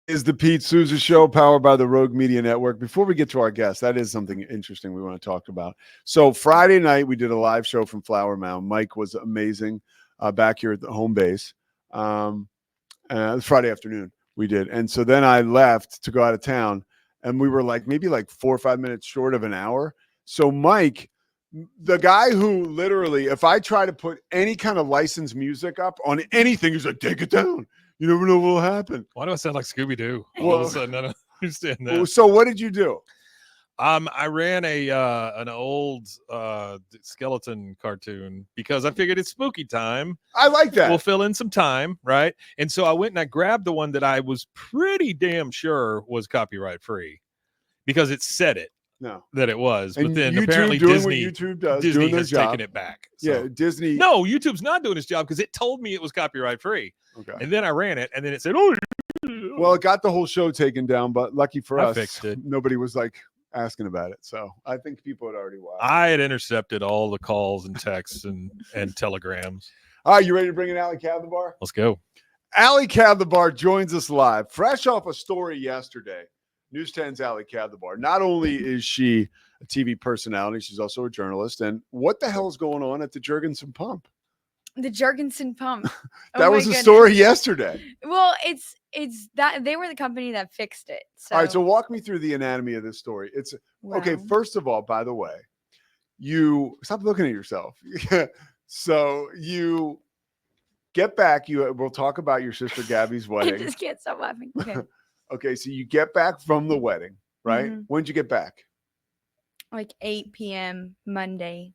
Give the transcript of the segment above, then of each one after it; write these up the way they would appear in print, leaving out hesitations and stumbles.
Is the Pete Souza Show, powered by the Rogue Media Network. Before we get to our guest, that is something interesting we want to talk about. So Friday night, we did a live show from Flower Mound. Mike was amazing back here at the home base. Friday afternoon, we did. And so then I left to go out of town, and we were maybe 4 or 5 minutes short of an hour. So Mike, the guy who literally, if I try to put any kind of licensed music up on anything, he's like, take it down. You never know what will happen. Why do I sound like Scooby-Doo? Well, All of a sudden, I don't understand that. So what did you do? I ran an old skeleton cartoon because I figured it's spooky time. I like that. We'll fill in some time, right? And so I went and I grabbed the one that I was pretty damn sure was copyright free because it said it. No, that it was, and but then YouTube apparently Disney has taken it back. So. Yeah, Disney. No, YouTube's not doing its job because it told me it was copyright free. Okay, and then I ran it, and then it said, "Oh." Well, it got the whole show taken down, but lucky for us, fixed it. Nobody was asking about it. So I think people had already watched. I had intercepted all the calls and texts and telegrams. All right, you ready to bring in Ali Kadlubar? Let's go. Ali Kadlubar joins us live, fresh off a story yesterday. News 10's Ali Kadlubar. Not only is she a TV personality, she's also a journalist. And what the hell is going on at the Jurgensen Pump? The Jurgensen Pump. That was the story yesterday. Well, it's that they were the company that fixed it. So. All right, so walk me through the anatomy of this story. It's okay. First of all, by the way, you stop looking at yourself. So you get back. We'll talk about your sister Gabby's wedding. I just can't stop laughing. Okay. Okay, so you get back from the wedding, right? Mm-hmm. When'd you get back? 8 p.m. Monday.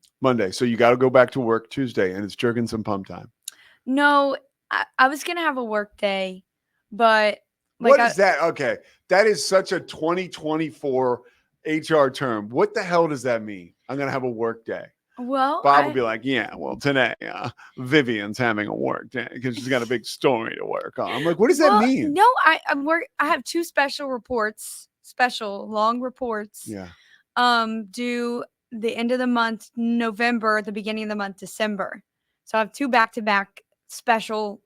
So you got to go back to work Tuesday, and it's Jurgensen Pump time. No, I was going to have a work day, but... what is that? Okay, that is such a 2024 HR term. What the hell does that mean? I'm going to have a work day. Well, Bob would be like, yeah, well, today Vivian's having a work day because she's got a big story to work on. I'm like, what does that mean? No, I have 2 special long reports. Yeah. Due the end of the month, November, the beginning of the month, December. So I have 2 back-to-back special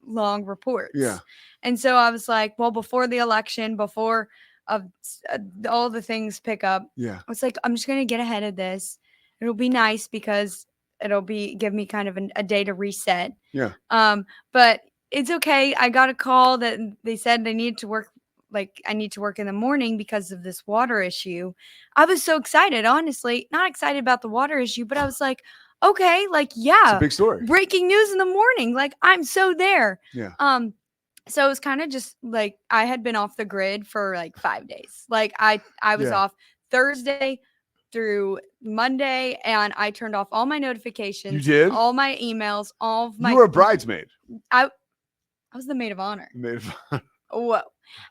long reports. Yeah. And so I was like, well, before the election, before all the things pick up, yeah, I was like, I'm just going to get ahead of this. It'll be nice because give me kind of a day to reset. Yeah. But it's okay. I got a call that they said they needed to work. I need to work in the morning because of this water issue. I was so excited, honestly, not excited about the water issue, but I was like, okay, yeah. It's a big story. Breaking news in the morning. I'm so there. Yeah. So it was kind of just I had been off the grid for 5 days. I was off Thursday through Monday, and I turned off all my notifications. You did? All my emails, all of my... You were a bridesmaid. I was the maid of honor. Maid of honor. Whoa.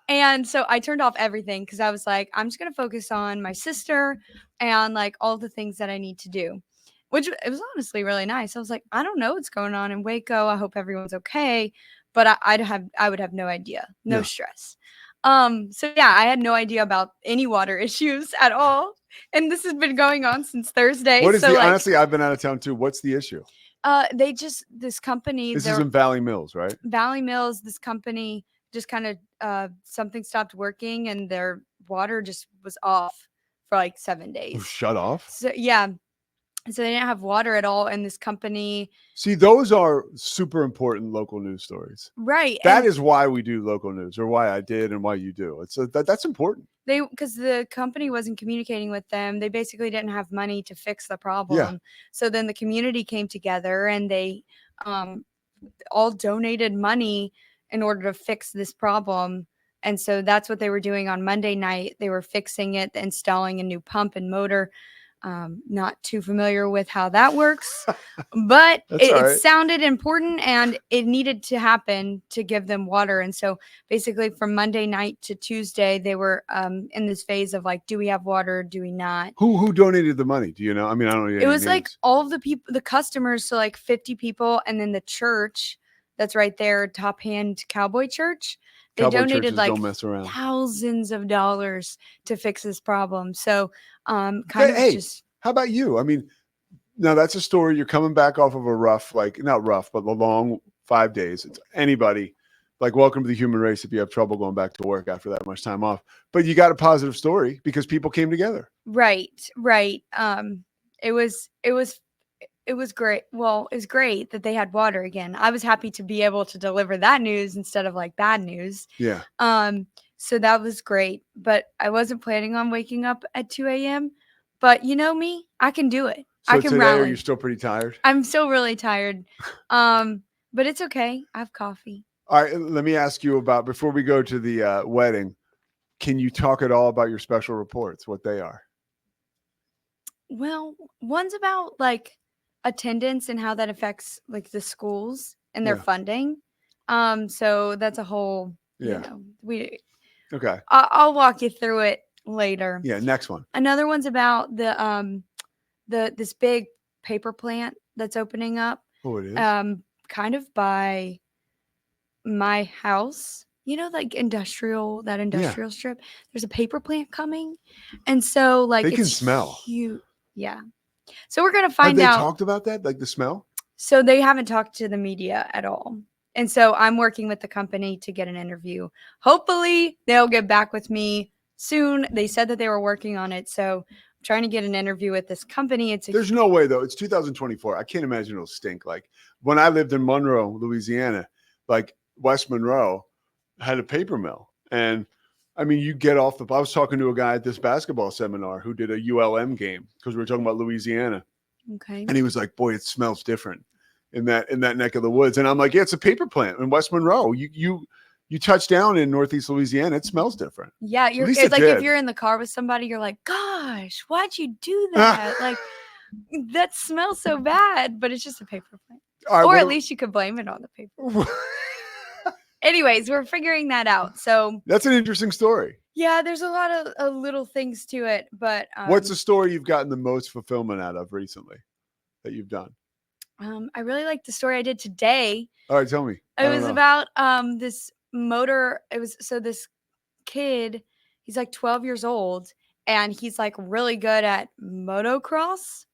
And so I turned off everything because I was like, I'm just going to focus on my sister and all the things that I need to do, which it was honestly really nice. I was like, I don't know what's going on in Waco. I hope everyone's okay. But I would have no idea, no stress. So yeah, I had no idea about any water issues at all. And this has been going on since Thursday. What is honestly, I've been out of town too. What's the issue? This company. This is in Valley Mills, right? Valley Mills, this company just kind of, something stopped working and their water just was off for 7 days. Shut off? So yeah. So they didn't have water at all. And this company. See, those are super important local news stories. Right. That is why we do local news, or why I did and why you do. That's important. Because the company wasn't communicating with them. They basically didn't have money to fix the problem. Yeah. So then the community came together and they all donated money in order to fix this problem. And so that's what they were doing on Monday night. They were fixing it, installing a new pump and motor. Not too familiar with how that works, but it sounded important and it needed to happen to give them water. And so basically from Monday night to Tuesday, they were in this phase of do we have water? Do we not? Who donated the money? Do you know? I mean, I don't know. It was all of the people, the customers. So 50 people. And then the church that's right there, Top Hand Cowboy Church. They donated thousands of dollars to fix this problem. So how about you? I mean, now that's a story. You're coming back off of a rough, not rough, but a long 5 days. It's anybody like, welcome to the human race if you have trouble going back to work after that much time off. But you got a positive story because people came together. Right. It was great. Well, it was great that they had water again. I was happy to be able to deliver that news instead of like bad news. Yeah. So that was great. But I wasn't planning on waking up at 2 a.m. But you know me, I can do it. So I can today, are rally. you still pretty tired? I'm still really tired. But it's okay. I have coffee. All right. Let me ask you about, before we go to the wedding, can you talk at all about your special reports, what they are? Well, one's about like attendance and how that affects like the schools and their Yeah. funding. So that's a whole, Yeah. Okay. I'll walk you through it later. Yeah. Next one. Another one's about this big paper plant that's opening up, Oh, it is. kind of by my house. You know, like industrial strip. There's a paper plant coming, and so like They can it's smell. huge. Yeah. So we're gonna Have find they out. talked about that? Like the smell? So they haven't talked to the media at all. And so I'm working with the company to get an interview. Hopefully they'll get back with me soon. They said that they were working on it. So I'm trying to get an interview with this company. There's no way though. It's 2024. I can't imagine it'll stink. Like when I lived in Monroe, Louisiana, like West Monroe had a paper mill. And I mean, you get off I was talking to a guy at this basketball seminar who did a ULM game because we were talking about Louisiana. Okay. And he was like, boy, it smells different in that neck of the woods. And I'm like, yeah, it's a paper plant in West Monroe. You touch down in Northeast Louisiana, it smells different. Yeah, it's like if you're in the car with somebody, you're like, gosh, why'd you do that? Like that smells so bad, but it's just a paper plant. Right, or at least you could blame it on the paper. Anyways, we're figuring that out. So that's an interesting story. Yeah, there's a lot of little things to it, but what's the story you've gotten the most fulfillment out of recently that you've done? I really like the story I did today. All right, tell me. It was about this motor. It was so this kid, he's like 12 years old, and he's like really good at motocross.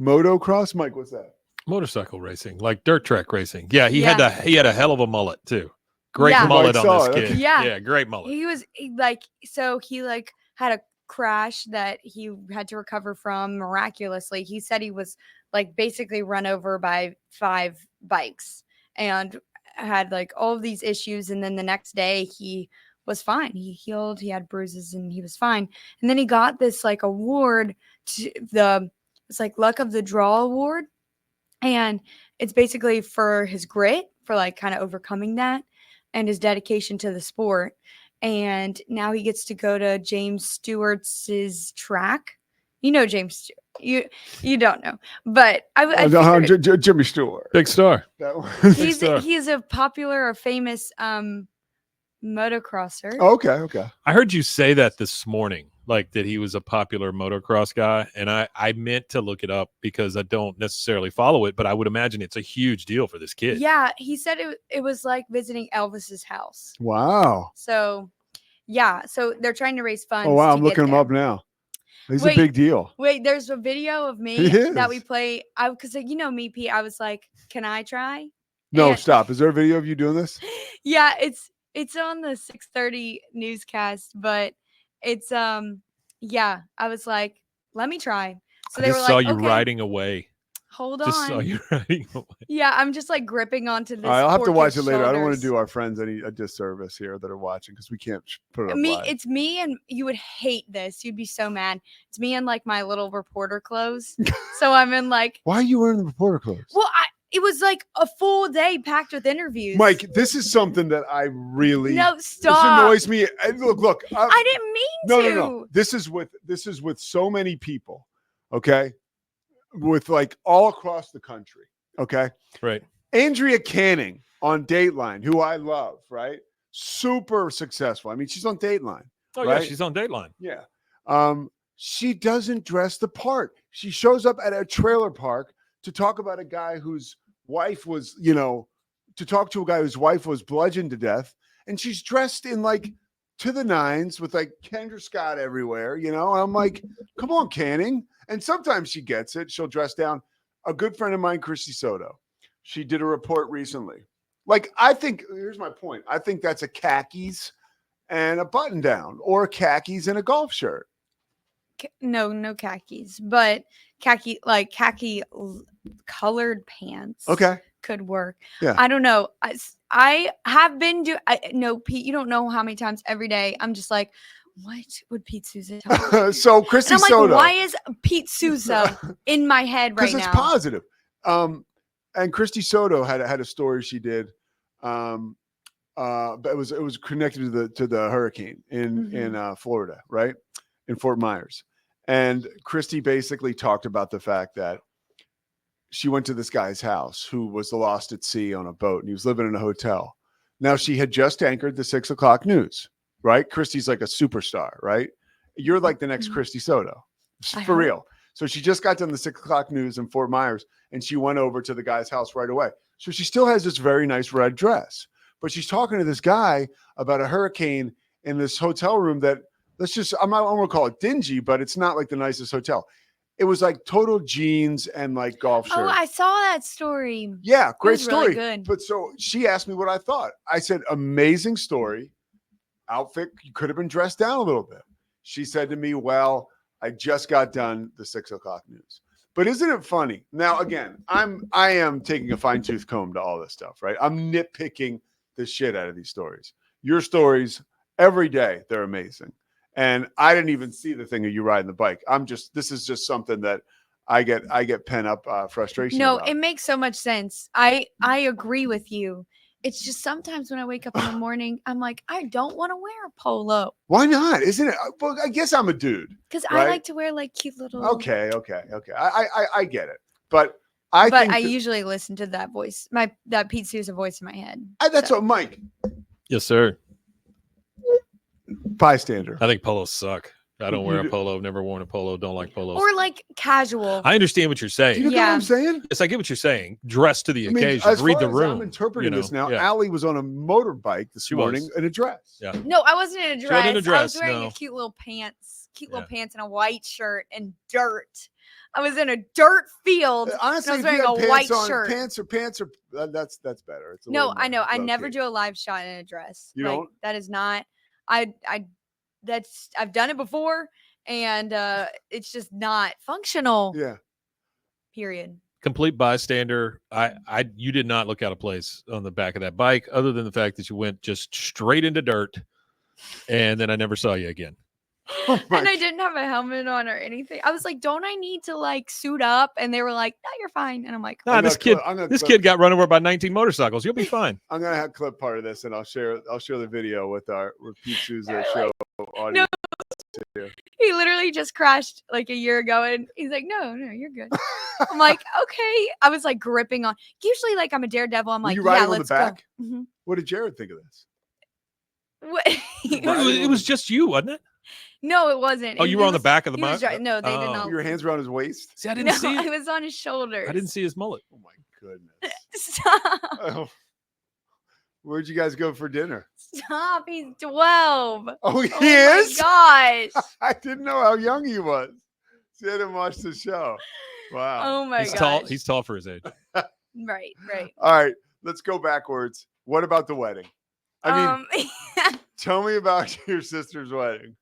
Motocross, Mike, what's that? Motorcycle racing, like dirt track racing. Yeah, he had a hell of a mullet too. Great Yeah. mullet Mike on saw this it, kid. okay. Yeah, great mullet. He had a crash that he had to recover from miraculously. He said he was like basically run over by 5 bikes and had like all of these issues. And then the next day he was fine. He healed, he had bruises and he was fine. And then he got this like award it's like Luck of the Draw award. And it's basically for his grit, for like kind of overcoming that and his dedication to the sport. And now he gets to go to James Stewart's track. You know James Stewart. You don't know, but Jimmy Stewart, big star. He's a popular or famous motocrosser. Oh, okay. I heard you say that this morning, like that he was a popular motocross guy, and I meant to look it up because I don't necessarily follow it, but I would imagine it's a huge deal for this kid. Yeah, he said it was like visiting Elvis's house. Wow. So, yeah, so they're trying to raise funds. Oh wow, I'm looking him up now. He's a big deal. Wait, there's a video of me that we play. Because you know me, Pete. I was like, "Can I try?" No, stop. Is there a video of you doing this? Yeah, it's on the 6:30 newscast, but it's yeah. I was like, "Let me try." So they were like, saw you okay, riding away. Hold Just on. saw you riding away. Yeah, I'm just like gripping onto this. All right, I'll have to watch it later. Shoulders. I don't want to do our friends a disservice here that are watching because we can't put it up live. It's me, and you would hate this. You'd be so mad. It's me in like my little reporter clothes. So I'm in like. Why are you wearing the reporter clothes? Well, it was like a full day packed with interviews. Mike, this is something that I really stop. This annoys me. Look. I didn't mean to. No. This is with so many people. Okay. With like all across the country. Okay. Right. Andrea Canning on Dateline, who I love, right? Super successful. I mean, she's on Dateline. Oh, right? Yeah, she's on Dateline. Yeah. She doesn't dress the part. She shows up at a trailer park to talk about a guy whose wife was, to talk to a guy whose wife was bludgeoned to death. And she's dressed in like to the nines with like Kendra Scott everywhere, And I'm like, come on, Canning. And sometimes she gets it. She'll dress down. A good friend of mine, Christy Soto, she did a report recently Like, I think, here's my point. I think that's a khakis and a button down, or khakis and a golf shirt. No khakis, but khaki colored pants. Okay. Could work. Yeah. I don't know. I have been no, Pete, you don't know how many times every day I'm just like, what would Pete Souza tell me? So Christy And I'm like, Soto. why is Pete Souza in my head right now? Because it's positive. And Christy Soto had a story she did. But it was connected to the hurricane in Florida, right? In Fort Myers. And Christy basically talked about the fact that she went to this guy's house who was lost at sea on a boat, and he was living in a hotel. Now, she had just anchored the 6 o'clock news, right? Christy's like a superstar, right? You're like the next Christy Soto, for real. So she just got done the 6 o'clock news in Fort Myers, and she went over to the guy's house right away. So she still has this very nice red dress, but she's talking to this guy about a hurricane in this hotel room that, I'm not going to call it dingy, but it's not like the nicest hotel. It was like total jeans and like golf shirt. Oh, I saw that story. Yeah, great story. Really good. But so she asked me what I thought. I said, amazing story. Outfit, you could have been dressed down a little bit. She said to me, well, I just got done the 6 o'clock news. But isn't it funny? Now, again, I am taking a fine-tooth comb to all this stuff, right? I'm nitpicking the shit out of these stories. Your stories, every day, they're amazing. And I didn't even see the thing of you riding the bike. This is just something that I get pent up frustration. No, about. it makes so much sense. I agree with you. It's just sometimes when I wake up in the morning, I'm like, I don't want to wear a polo. Why not? Isn't it? Well, I guess I'm a dude. Because right? I like to wear like cute little. Okay. I get it, but I usually listen to that voice, that Pete Souza voice in my head. That's what Mike. Yes, sir. Bystander. I think polos suck. I don't wear a polo. I've never worn a polo. Don't like polos. Or like casual. I understand what you're saying. Do you get what I'm saying? Yes, I get what you're saying. Dress to the occasion. As Read far the as room. I'm interpreting this now. Yeah. Allie was on a motorbike this morning in a dress. Yeah. No, I wasn't in a She dress. wasn't in a dress, I was wearing no. a cute little pants and a white shirt and dirt. I was in a dirt field. Honestly, and I was wearing a white shirt. Pants are that's better. It's No, I know. I never do a live shot in a dress. You don't? That is not. I've done it before, and it's just not functional. Yeah. Period. Complete bystander. You did not look out of place on the back of that bike, other than the fact that you went just straight into dirt, and then I never saw you again. Oh and I didn't have a helmet on or anything. I was like, "Don't I need to like suit up?" And they were like, "No, you're fine." And I'm like, "Nah, this kid got run over by 19 motorcycles. You'll be fine." I'm gonna have clip part of this, and I'll share the video with Pete Souza show audience. No, he literally just crashed like a year ago, and he's like, "No, you're good." I'm like, "Okay." I was like gripping on. Usually, like I'm a daredevil. I'm like, you riding "Yeah, on let's the back?" go." Mm-hmm. What did Jared think of this? What? It was just you, wasn't it? No, it wasn't. Oh, you were on the back of the bike? No, they did not. Your hands around his waist? See, I didn't see it. I was on his shoulders. I didn't see his mullet. Oh my goodness. Stop. Oh. Where'd you guys go for dinner? Stop. He's 12. Oh, he is? My gosh. I didn't know how young he was. See, I didn't watch the show. Wow. Oh my gosh. Tall. He's tall for his age. Right. All right. Let's go backwards. What about the wedding? I mean, tell me about your sister's wedding.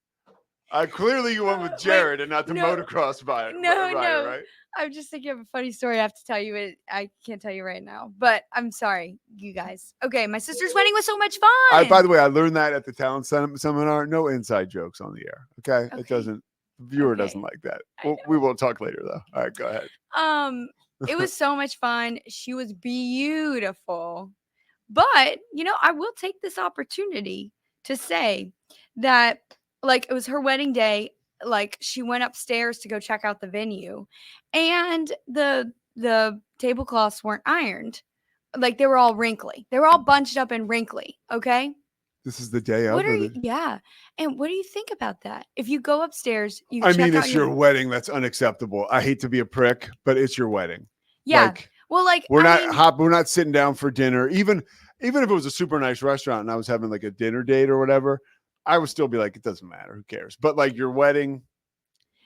Clearly you went with Jared and not the motocross rider, right? I'm just thinking of a funny story I have to tell you. I can't tell you right now, but I'm sorry, you guys. Okay, my sister's wedding was so much fun. By the way, I learned that at the talent seminar. No inside jokes on the air. Okay? It doesn't. The viewer doesn't like that. We will talk later, though. All right, go ahead. It was so much fun. She was beautiful, but I will take this opportunity to say that, like, it was her wedding day. Like, she went upstairs to go check out the venue, and the tablecloths weren't ironed. Like, they were all wrinkly. They were all bunched up and wrinkly. Okay. This is the day of. Yeah. And what do you think about that? If you go upstairs, it's your wedding. That's unacceptable. I hate to be a prick, but it's your wedding. Yeah. We're not sitting down for dinner. Even if it was a super nice restaurant and I was having like a dinner date or whatever, I would still be like, it doesn't matter. Who cares? But like your wedding.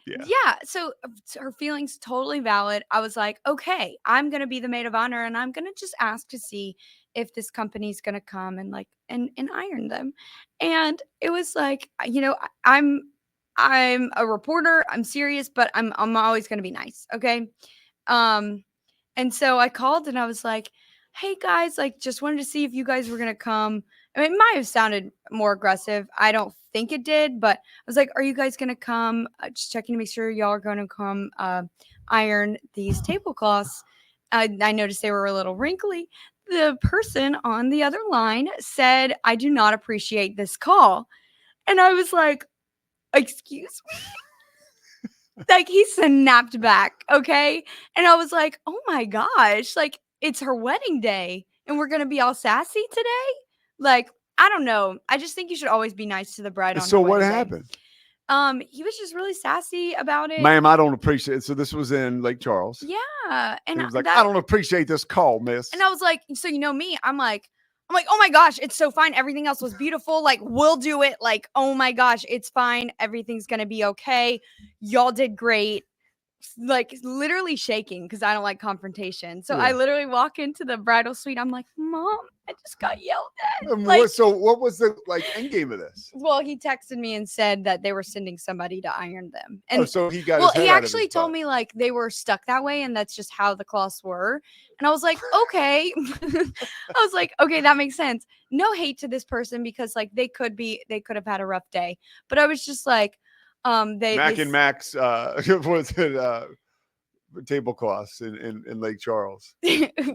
Yeah. Yeah. So her feelings totally valid. I was like, okay, I'm going to be the maid of honor, and I'm going to just ask to see if this company's gonna come and like and iron them. And it was like, I'm a reporter, I'm serious, but I'm always gonna be nice, okay? Um, and so I called and I was like, hey guys, like just wanted to see if you guys were gonna come. I mean, it might have sounded more aggressive. I don't think it did, but I was like, are you guys gonna come? Just checking to make sure y'all are gonna come iron these tablecloths. I noticed they were a little wrinkly. The person on the other line said, I do not appreciate this call. And I was like, excuse me? Like he snapped back, okay? And I was like, "Oh my gosh, like it's her wedding day and we're going to be all sassy today?" Like, I don't know. I just think you should always be nice to the bride on So her what wedding day. happened? He was just really sassy about it. Ma'am, I don't appreciate it. So this was in Lake Charles. Yeah, and He was like, I don't appreciate this call, miss. and I was like, so you know me, I'm like, oh my gosh, it's so fine. Everything else was beautiful. Like, we'll do it. Like, oh my gosh, it's fine. Everything's gonna be okay. Y'all did great. Like literally shaking because I don't like confrontation. So I Yeah. literally walk into the bridal suite. I'm like, Mom, I just got yelled at. Like, So what was the end game of this? well, he texted me and said that they were sending somebody to iron them. And So he got well, his head he out of actually his told butt. me like they were stuck that way and that's just how the cloths were. And I was like, okay. I was like, okay, that makes sense. No hate to this person because like they could have had a rough day. But I was just like, Mac and Max was it tablecloths in Lake Charles.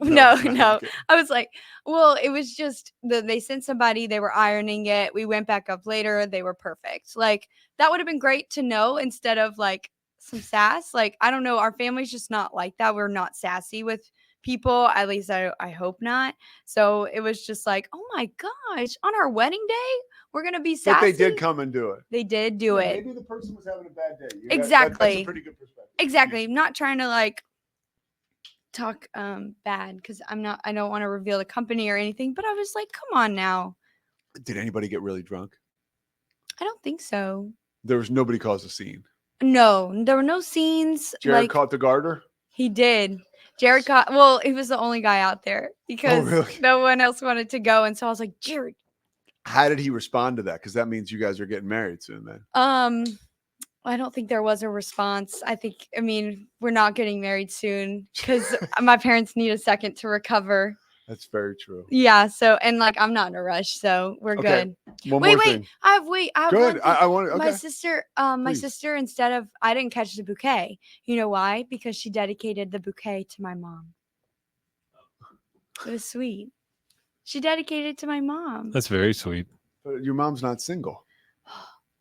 no. Okay. I was like, well, it was just they sent somebody, they were ironing it. We went back up later. They were perfect. Like that would have been great to know instead of like some sass. Like, I don't know. Our family's just not like that. We're not sassy with people. At least I hope not. So it was just like, oh my gosh, on our wedding day, we're going to be sassy. But they did come and do it. They did do it. Maybe the person was having a bad day. Exactly. That's a pretty good perspective. Exactly. I'm not trying to like talk bad because I don't want to reveal the company or anything, but I was like, come on now. Did anybody get really drunk? I don't think so. There was nobody caused a scene. No, there were no scenes. Jared like, caught the garter? He did. Jared caught, well, he was the only guy out there because really? no one else wanted to go. And so I was like, Jared. How did he respond to that? Because that means you guys are getting married soon then. I don't think there was a response. I mean, we're not getting married soon because my parents need a second to recover. That's very true. Yeah. So, and like, I'm not in a rush, so we're good. Wait. I have Good. I want my sister, instead of, I didn't catch the bouquet. You know why? Because she dedicated the bouquet to my mom. It was sweet. She dedicated it to my mom. That's very sweet. But your mom's not single.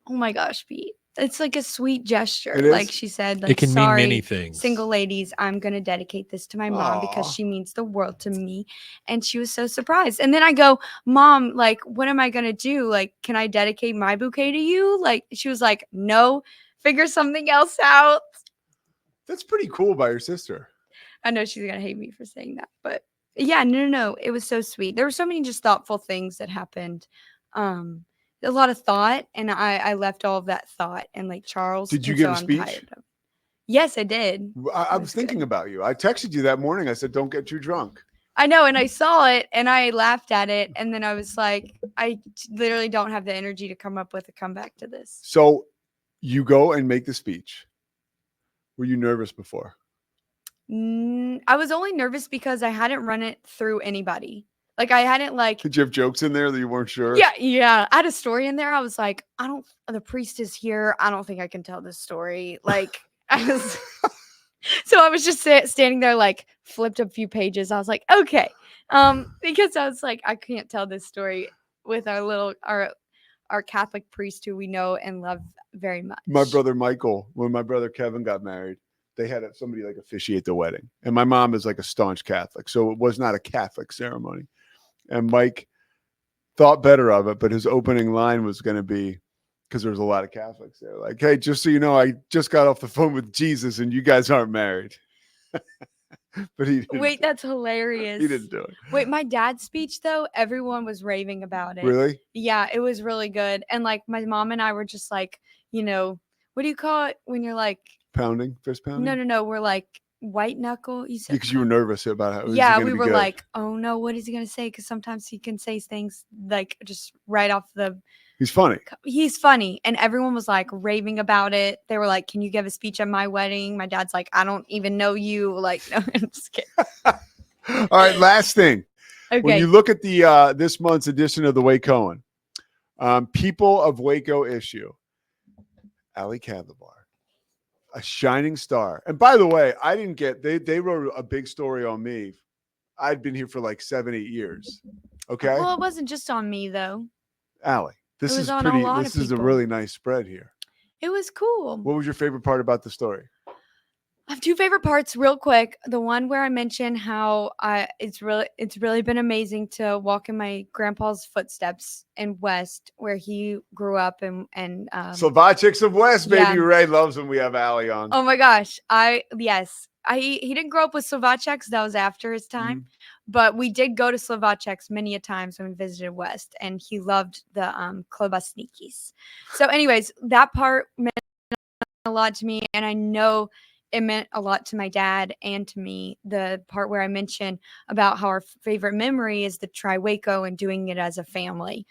Oh my gosh, Pete. It's like a sweet gesture. It is? Like she said, like, It can sorry, mean many things. single ladies, I'm going to dedicate this to my mom because she means the world to me. And she was so surprised. And then I go, Mom, like, what am I going to do? Like, can I dedicate my bouquet to you? Like, she was like, no, figure something else out. That's pretty cool by your sister. I know she's going to hate me for saying that, but yeah, no. It was so sweet. There were so many just thoughtful things that happened. A lot of thought, and I left all of that thought in Lake Charles. Did you give a speech? Yes, I did. I was thinking about you. I texted you that morning. I said, don't get too drunk. I know, and I saw it, and I laughed at it, and then I was like, I literally don't have the energy to come up with a comeback to this. So you go and make the speech. Were you nervous before? I was only nervous because I hadn't run it through anybody. Like I hadn't like. Did you have jokes in there that you weren't sure? Yeah. I had a story in there. I was like, the priest is here. I don't think I can tell this story. Like so I was just standing there, like flipped a few pages. I was like, okay. Because I was like, I can't tell this story with our Catholic priest who we know and love very much. My brother Michael, when my brother Kevin got married, they had somebody like officiate the wedding. And my mom is like a staunch Catholic. So it was not a Catholic ceremony. And Mike thought better of it, but his opening line was going to be, because there was a lot of Catholics there, like, hey, just so you know, I just got off the phone with Jesus and you guys aren't married. But he didn't. Wait, that's hilarious. He didn't do it. Wait, my dad's speech, though, everyone was raving about it. Really? Yeah, it was really good. And like my mom and I were just like, what do you call it when you're like pounding, fist pounding? No. We're like white knuckle. You said Because you were nervous about how it was yeah, gonna we be were good. like, oh no, what is he gonna say? Because sometimes he can say things like just right off the. He's funny. He's funny, and everyone was like raving about it. They were like, "Can you give a speech at my wedding?" My dad's like, "I don't even know you." Like, no, I'm just kidding. All right, last thing. When Okay, you look at the this month's edition of the Wake Cohen, people of Waco issue, Ali Kadlubar, a shining star. And by the way, I didn't get they wrote a big story on me. I'd been here for like 7-8 years. Okay, well, it wasn't just on me though. Ali, this It was is on a pretty. lot This of is a people. really nice spread here. It was cool. What was your favorite part about the story? I have two favorite parts real quick. The one where I mentioned how it's really been amazing to walk in my grandpa's footsteps in West where he grew up and Slovaceks of West, baby. yeah. Ray loves when we have Ali on. Oh my gosh. He didn't grow up with Slovaceks. That was after his time. But we did go to Slovaceks many a times when we visited West, and he loved the klobasnikis. So anyways, that part meant a lot to me, and I know it meant a lot to my dad and to me. The part where I mentioned about how our favorite memory is to try Waco and doing it as a family,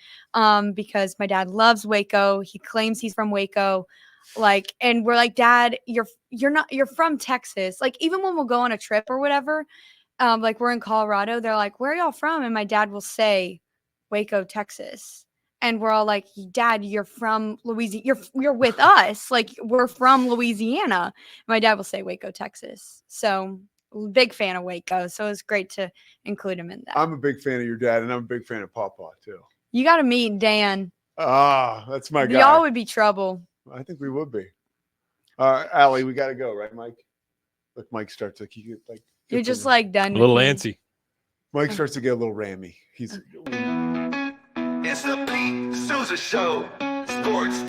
because my dad loves Waco. He claims he's from Waco, like, and we're like, Dad, you're from Texas. Like, even when we'll go on a trip or whatever, like we're in Colorado, they're like, where are y'all from? And my dad will say, Waco, Texas. And we're all like, Dad, you're from Louisiana. You're with us. Like, we're from Louisiana. My dad will say Waco, Texas. So big fan of Waco. So it's great to include him in that. I'm a big fan of your dad, and I'm a big fan of Pawpaw too. You got to meet Dan. Ah, that's my guy. Y'all would be trouble. I think we would be. Ali, we got to go, right, Mike? Look, Mike starts to get like. You're just like done. A little with me. antsy. Mike starts to get a little rammy. He's. It's the Pete Souza Show. Sports.